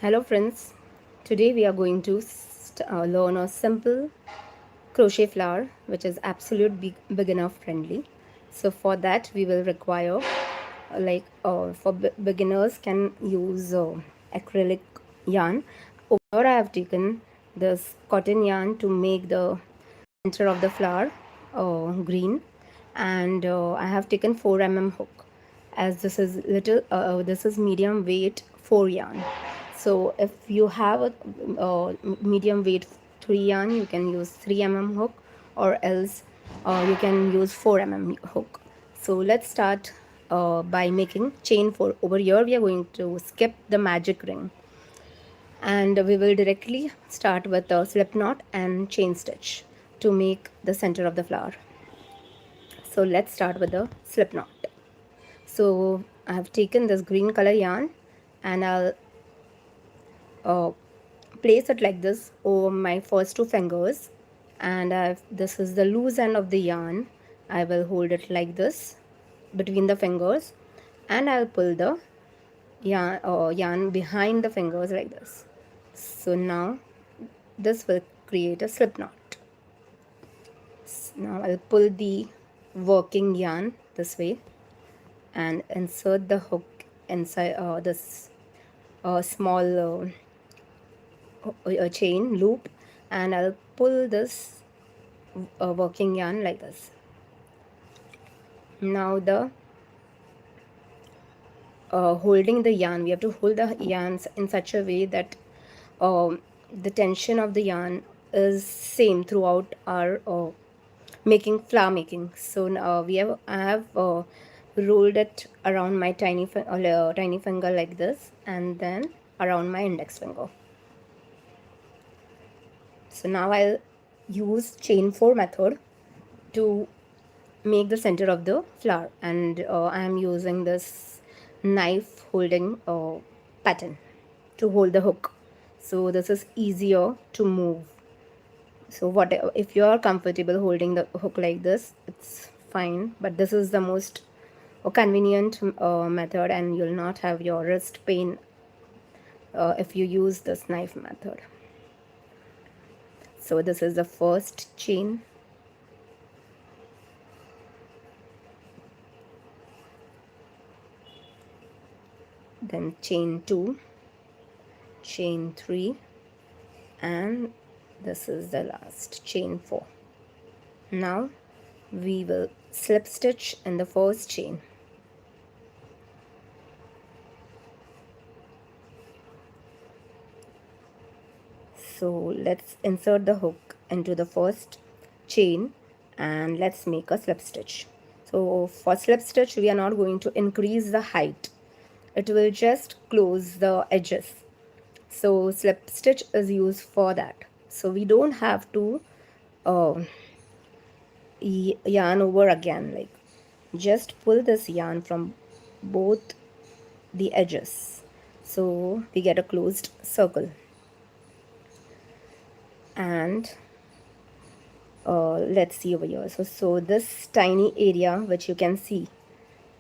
Hello friends, today we are going to learn a simple crochet flower which is absolute beginner friendly. So for that we will require beginners can use acrylic yarn. Over I have taken this cotton yarn to make the center of the flower green, and I have taken 4 mm hook, as this is medium weight 4 yarn. So if you have a medium weight 3 yarn, you can use 3 mm hook, or else you can use 4 mm hook. So let's start by making chain 4. Over here we are going to skip the magic ring, and we will directly start with a slip knot and chain stitch to make the center of the flower. So let's start with the slip knot. So I have taken this green color yarn, and I'll uh, place it like this over my first 2 fingers, and this is the loose end of the yarn. I will hold it like this between the fingers, and I'll pull the yarn behind the fingers like this. So now this will create a slip knot. Now I'll pull the working yarn this way and insert the hook inside this small chain loop, and I'll pull this working yarn like this. Now the holding the yarn, we have to hold the yarns in such a way that the tension of the yarn is same throughout our making flower making. So I have rolled it around my tiny finger like this, and then around my index finger. So now I'll use chain 4 method to make the center of the flower, and I am using this knife holding pattern to hold the hook, so this is easier to move. So if you are comfortable holding the hook like this, it's fine, but this is the most convenient method, and you'll not have your wrist pain if you use this knife method. So this is the first chain, then chain 2, chain 3, and this is the last chain 4. Now we will slip stitch in the first chain. So let's insert the hook into the first chain and let's make a slip stitch. So for slip stitch we are not going to increase the height, it will just close the edges. So slip stitch is used for that. So we don't have to yarn over again, like just pull this yarn from both the edges, so we get a closed circle. And let's see over here. So this tiny area which you can see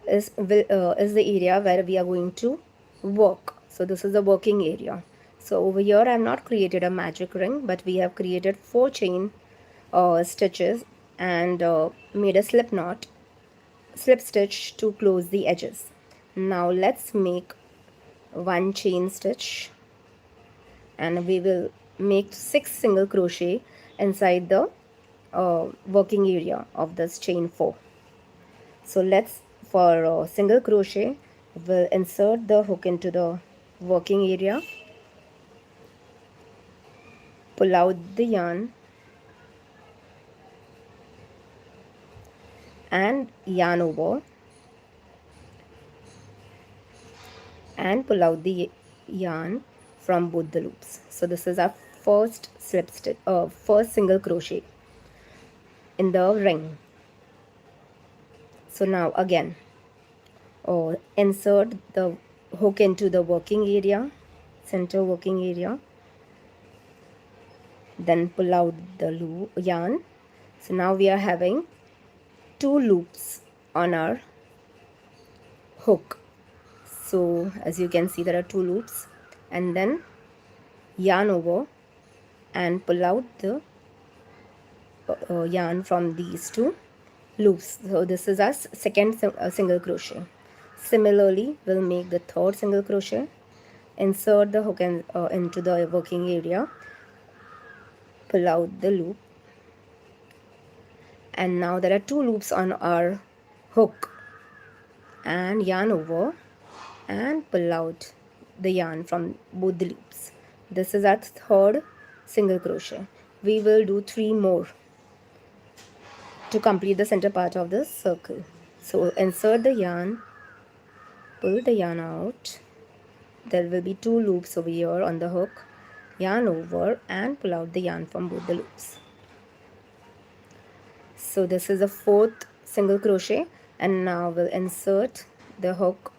is the area where we are going to work. So this is the working area. So over here I have not created a magic ring, but we have created 4 chain stitches and made a slip stitch to close the edges. Now let's make 1 chain stitch, and we will make 6 single crochet inside the working area of this chain 4. So let's, for single crochet, we'll insert the hook into the working area, pull out the yarn, and yarn over, and pull out the yarn from both the loops. So this is our first slip stitch, first single crochet in the ring. So now again insert the hook into the working area, center working area, then pull out the yarn. So now we are having 2 loops on our hook. So as you can see, there are 2 loops, and then yarn over and pull out the yarn from these two loops. So this is our second single crochet. Similarly, we'll make the third single crochet, insert the hook into the working area, pull out the loop, and now there are two loops on our hook, and yarn over and pull out the yarn from both the loops. This is our third single crochet. We will do 3 more to complete the center part of the circle. So insert the yarn, pull the yarn out. There will be 2 loops over here on the hook. Yarn over and pull out the yarn from both the loops. So this is the fourth single crochet, and now we'll insert the hook,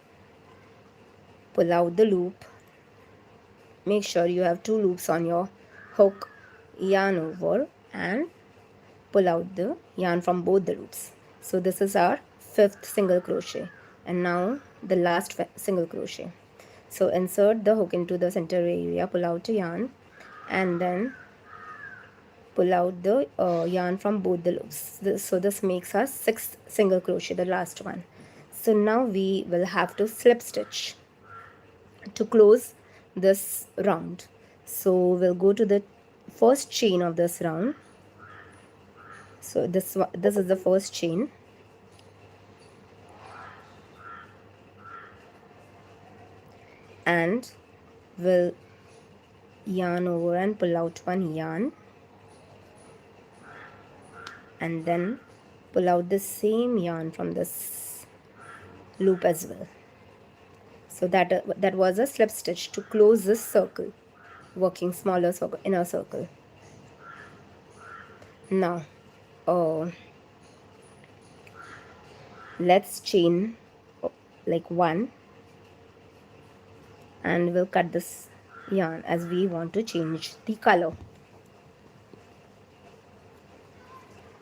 pull out the loop. Make sure you have 2 loops on your hook, yarn over and pull out the yarn from both the loops. So this is our fifth single crochet, and now the last single crochet. So insert the hook into the center area, pull out the yarn, and then pull out the yarn from both the loops. So this makes our sixth single crochet, the last one. So now we will have to slip stitch to close this round. So we'll go to the first chain of this round. So this is the first chain, and we'll yarn over and pull out one yarn, and then pull out the same yarn from this loop as well. So that was a slip stitch to close this circle, working smaller circle, inner circle. Now let's chain like 1, and we'll cut this yarn as we want to change the color.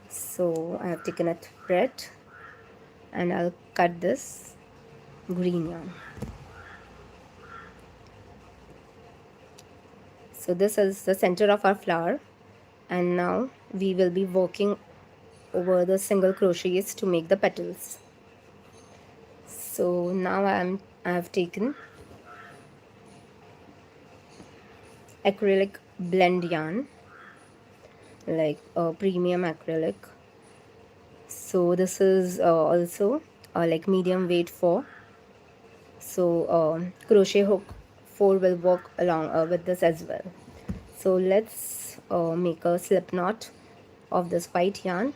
So I have taken a thread and I'll cut this green yarn. So this is the center of our flower, and now we will be working over the single crochets to make the petals. So now I have taken acrylic blend yarn, like premium acrylic. So this is also like medium weight 4. So crochet hook 4 will work along with this as well. So let's make a slip knot of this white yarn.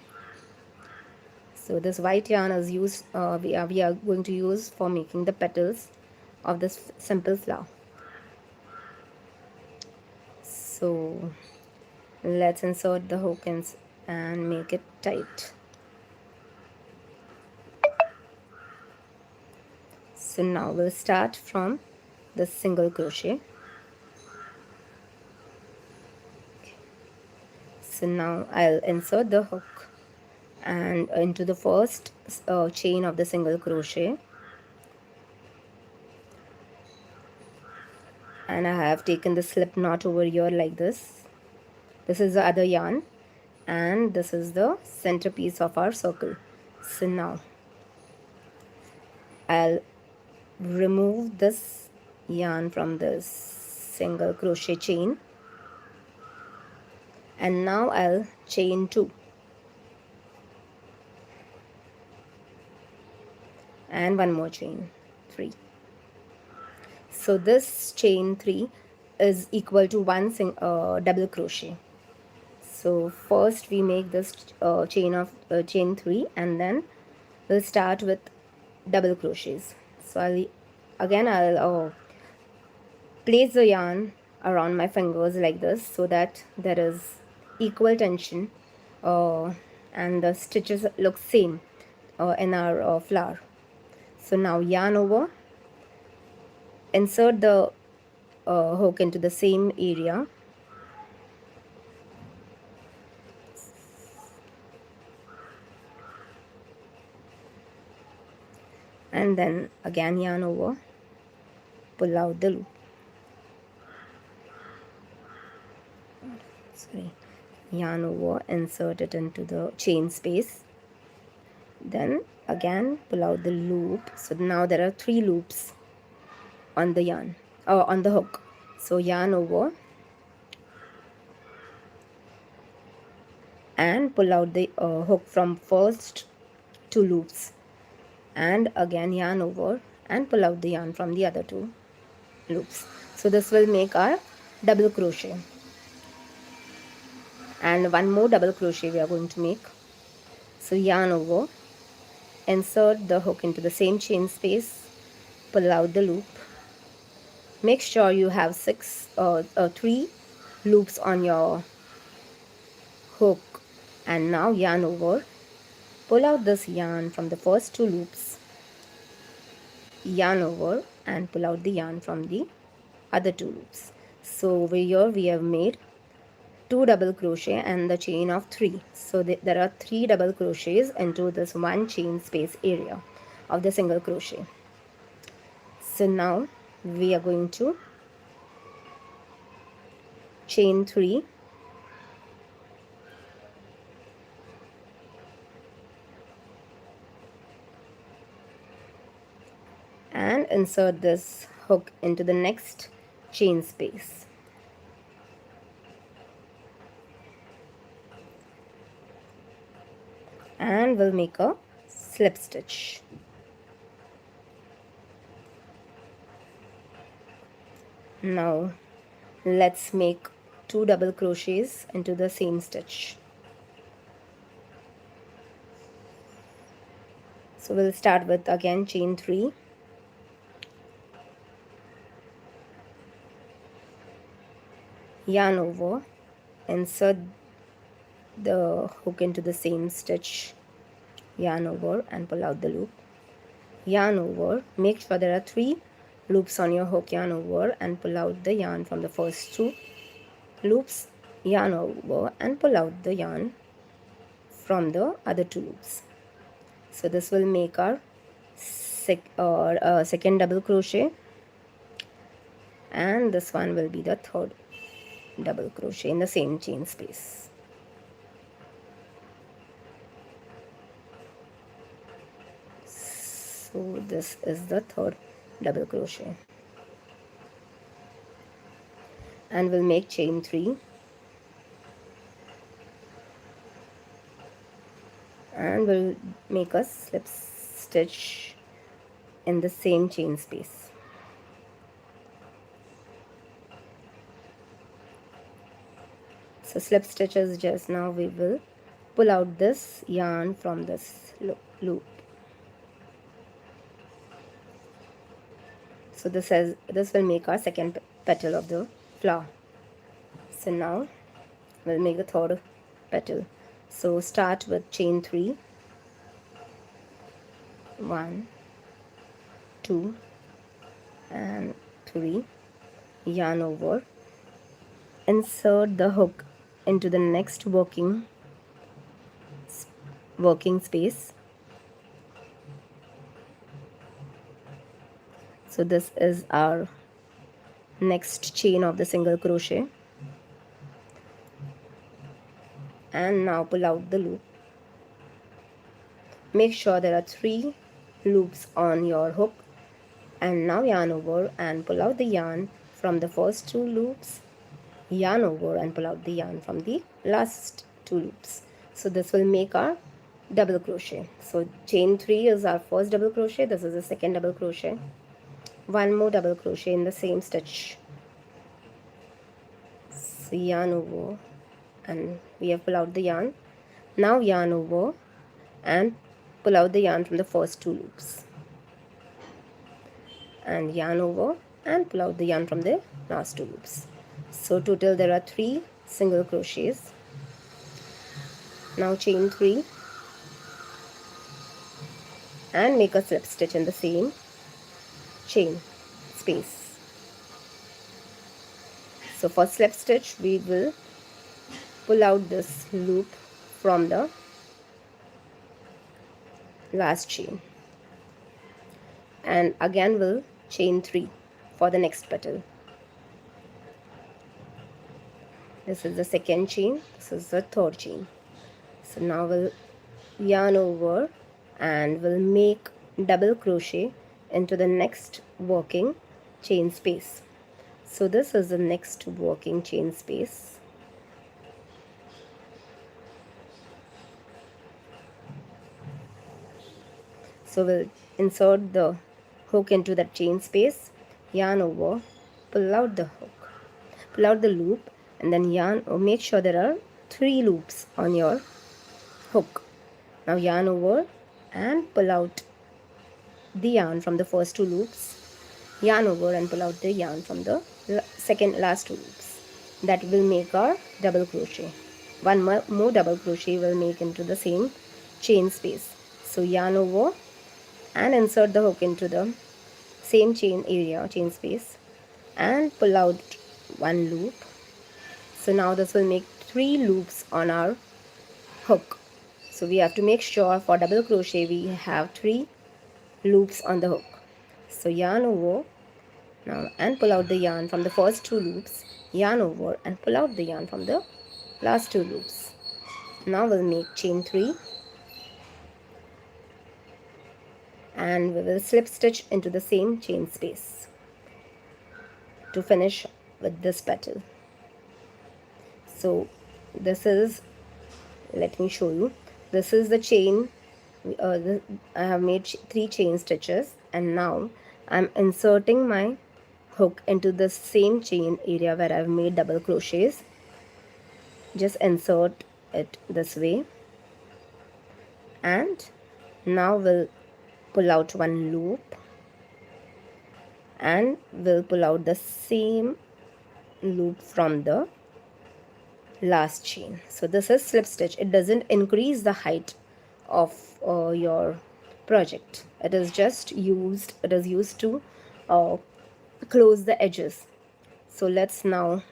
So this white yarn is used, we are going to use for making the petals of this simple flower. So let's insert the hook and make it tight. So now we'll start from the single crochet. So now I'll insert the hook and into the first chain of the single crochet, and I have taken the slip knot over here like this. This is the other yarn, and this is the centerpiece of our circle. So now I'll remove this yarn from this single crochet chain, and now I'll chain 2 and one more chain 3. So this chain 3 is equal to one double crochet. So first we make this chain 3, and then we'll start with double crochets. So I'll place the yarn around my fingers like this, so that there is equal tension and the stitches look same in our flower. So now yarn over, insert the hook into the same area, and then again yarn over, pull out the loop. sorry, yarn over, insert it into the chain space, then again pull out the loop. So now there are 3 loops on the yarn or on the hook. So yarn over and pull out the hook from first 2 loops, and again yarn over and pull out the yarn from the other 2 loops. So this will make our double crochet, and one more double crochet we are going to make. So yarn over, insert the hook into the same chain space, pull out the loop. Make sure you have 3 loops on your hook, and now yarn over, pull out this yarn from the first 2 loops, yarn over and pull out the yarn from the other 2 loops. So over here we have made 2 double crochet and the chain of 3. So there are 3 double crochets into this one chain space area of the single crochet. So now we are going to chain 3, and insert this hook into the next chain space. And we'll make a slip stitch. Now let's make 2 double crochets into the same stitch. So we'll start with again chain 3, yarn over, insert the hook into the same stitch, yarn over and pull out the loop, yarn over, make sure there are 3 loops on your hook, yarn over and pull out the yarn from the first 2 loops, yarn over and pull out the yarn from the other 2 loops. So this will make our second double crochet, and this one will be the third double crochet in the same chain space. So this is the third double crochet, and we'll make chain 3 and we'll make a slip stitch in the same chain space. So slip stitches, just now we will pull out this yarn from this loop. So this will make our second petal of the flower. So now we'll make the third petal. So start with chain 3, 1, 2 and 3, yarn over, insert the hook into the next working space. So this is our next chain of the single crochet, and now pull out the loop. Make sure there are 3 loops on your hook, and now yarn over and pull out the yarn from the first 2 loops, yarn over and pull out the yarn from the last 2 loops. So this will make our double crochet. So chain 3 is our first double crochet, this is the second double crochet, one more double crochet in the same stitch. So yarn over and we have pulled out the yarn. Now yarn over and pull out the yarn from the first 2 loops, and yarn over and pull out the yarn from the last 2 loops. So total there are 3 single crochets. Now chain 3 and make a slip stitch in the same chain space. So for slip stitch we will pull out this loop from the last chain, and again we'll chain 3 for the next petal. This is the second chain, this is the third chain. So now we'll yarn over and we'll make double crochet into the next working chain space. So this is the next working chain space. So we'll insert the hook into that chain space, yarn over, pull out the hook, pull out the loop, and then yarn, or make sure there are 3 loops on your hook. Now yarn over and pull out the yarn from the first 2 loops, yarn over and pull out the yarn from the last 2 loops. That will make our double crochet. One more double crochet will make into the same chain space. So yarn over and insert the hook into the same chain space, and pull out 1 loop. So now this will make 3 loops on our hook. So we have to make sure for double crochet we have 3 loops on the hook. So yarn over now and pull out the yarn from the first 2 loops, yarn over and pull out the yarn from the last 2 loops. Now we'll make chain 3 and we will slip stitch into the same chain space to finish with this petal. So this is, let me show you, this is the chain. I have made 3 chain stitches, and now I'm inserting my hook into the same chain area where I've made double crochets. Just insert it this way, and now we'll pull out 1 loop and we'll pull out the same loop from the last chain. So this is slip stitch. It doesn't increase the height of your project. It is used to close the edges. So let's now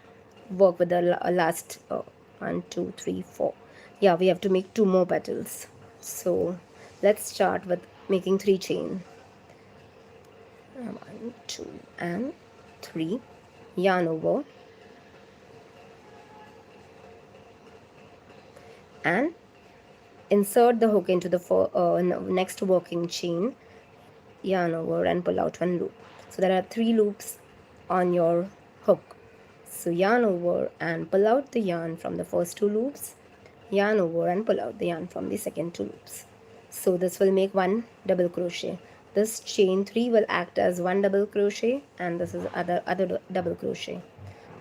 work with the last 1 2 3 4. Yeah, we have to make 2 more petals. So let's start with making 3 chain. 1 2 and 3. Yarn over and insert the hook into the next working chain, yarn over and pull out 1 loop. So there are 3 loops on your hook. So yarn over and pull out the yarn from the first 2 loops, yarn over and pull out the yarn from the second 2 loops. So this will make 1 double crochet. This chain 3 will act as 1 double crochet, and this is other double crochet.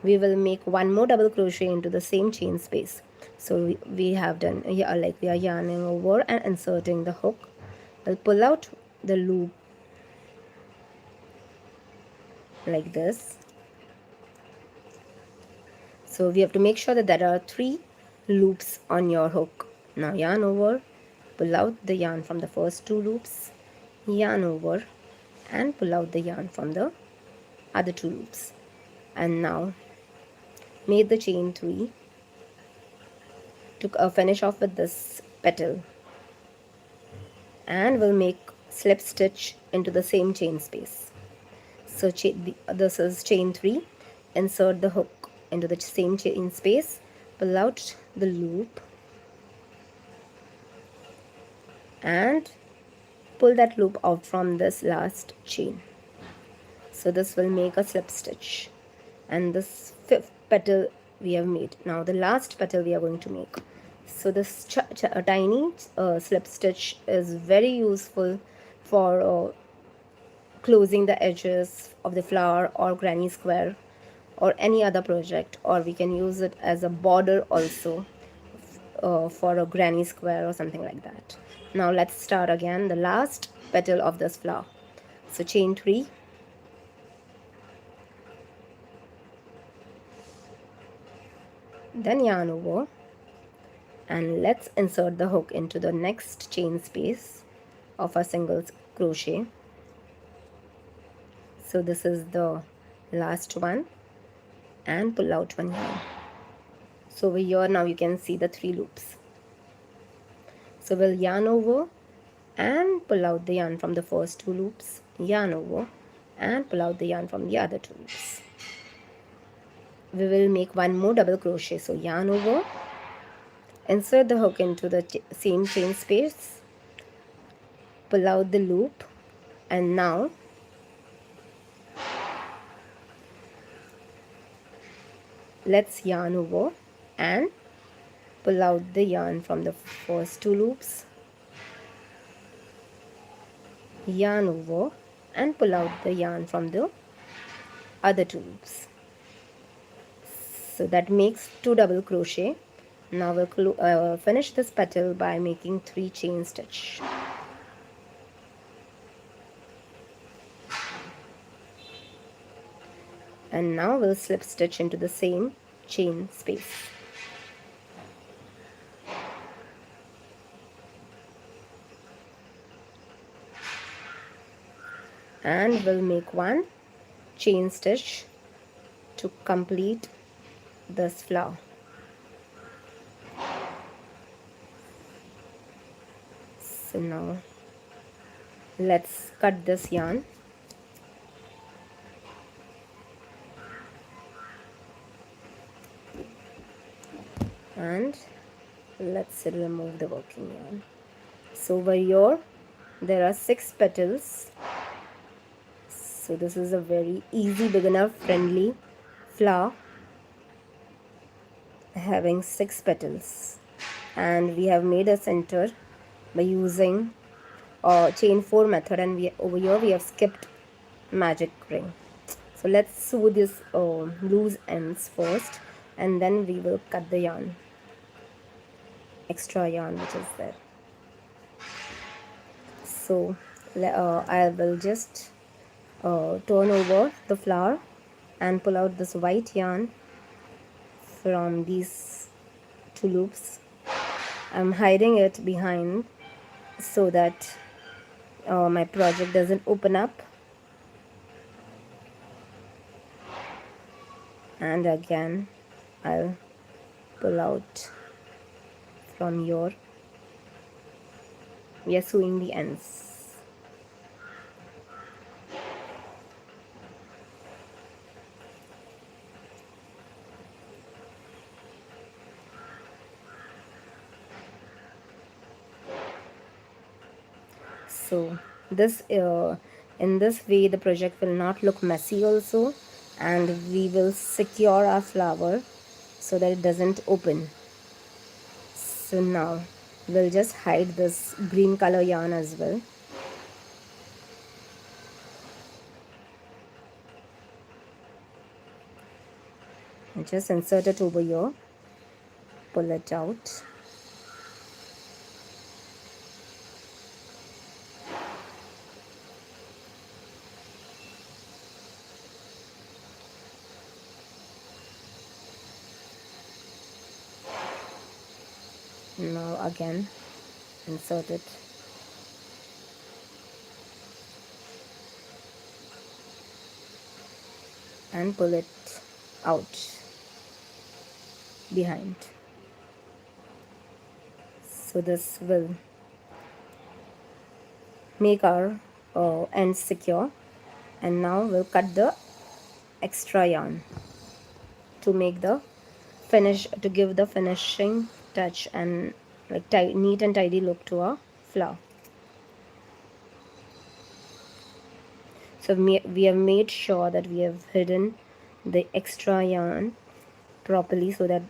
We will make 1 more double crochet into the same chain space. So we have done, like we are yarning over and inserting the hook. We'll pull out the loop like this. So we have to make sure that there are 3 loops on your hook. Now yarn over, pull out the yarn from the first 2 loops, yarn over and pull out the yarn from the other 2 loops. And now make the chain 3 to finish off with this petal, and we'll make slip stitch into the same chain space. So this is chain 3. Insert the hook into the same chain space, pull out the loop and pull that loop out from this last chain. So this will make a slip stitch, and this 5th petal we have made. Now the last petal we are going to make. So this tiny slip stitch is very useful for closing the edges of the flower or granny square or any other project, or we can use it as a border also for a granny square or something like that. Now let's start again the last petal of this flower. So chain 3, then yarn over, and let's insert the hook into the next chain space of a single crochet. So this is the last one, and pull out 1 yarn. So over here now you can see the 3 loops. So we'll yarn over and pull out the yarn from the first 2 loops, yarn over and pull out the yarn from the other 2 loops. we will make one more double crochet. So yarn over, insert the hook into the same chain space, pull out the loop, and now let's yarn over and pull out the yarn from the first two loops, yarn over and pull out the yarn from the other two loops. So that makes 2 double crochet. Now we'll finish this petal by making 3 chain stitch. And now we'll slip stitch into the same chain space. And we'll make 1 chain stitch to complete this flower. So now let's cut this yarn. And let's remove the working yarn. So over here there are 6 petals. So this is a very easy, beginner friendly flower having 6 petals, and we have made a center by using chain 4 method, and over here we have skipped magic ring. So let's sew this loose ends first, and then we will cut the yarn, extra yarn which is there. So I will just turn over the flower and pull out this white yarn from these 2 loops. I'm hiding it behind so that my project doesn't open up. And again I'll pull out from here. We are sewing the ends. So this in this way the project will not look messy also, and we will secure our flower so that it doesn't open. So now we'll just hide this green color yarn as well. And just insert it over here, pull it out. Now again insert it. And pull it out behind. So this will make our ends secure. And now we'll cut the extra yarn to make the finish, to give the finishing touch and like neat and tidy look to our flower. So we have made sure that we have hidden the extra yarn properly so that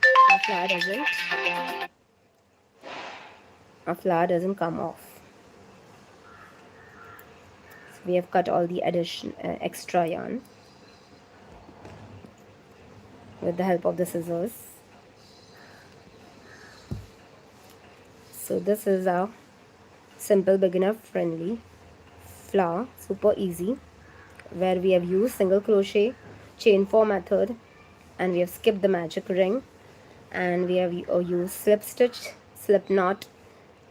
our flower doesn't come off. So we have cut all the extra yarn with the help of the scissors. So this is our simple beginner friendly flower, super easy, where we have used single crochet, chain 4 method, and we have skipped the magic ring, and we have used slip stitch, slip knot,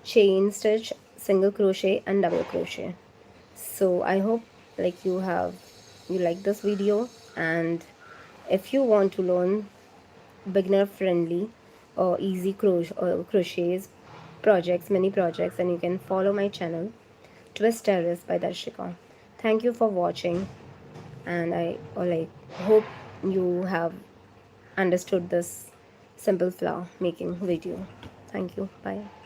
chain stitch, single crochet and double crochet. So I hope you like this video, and if you want to learn beginner friendly or easy crochets projects, mini projects, and you can follow my channel Twist Terrace by Darshika. Thank you for watching, and I hope you have understood this simple flower making video. Thank you. Bye.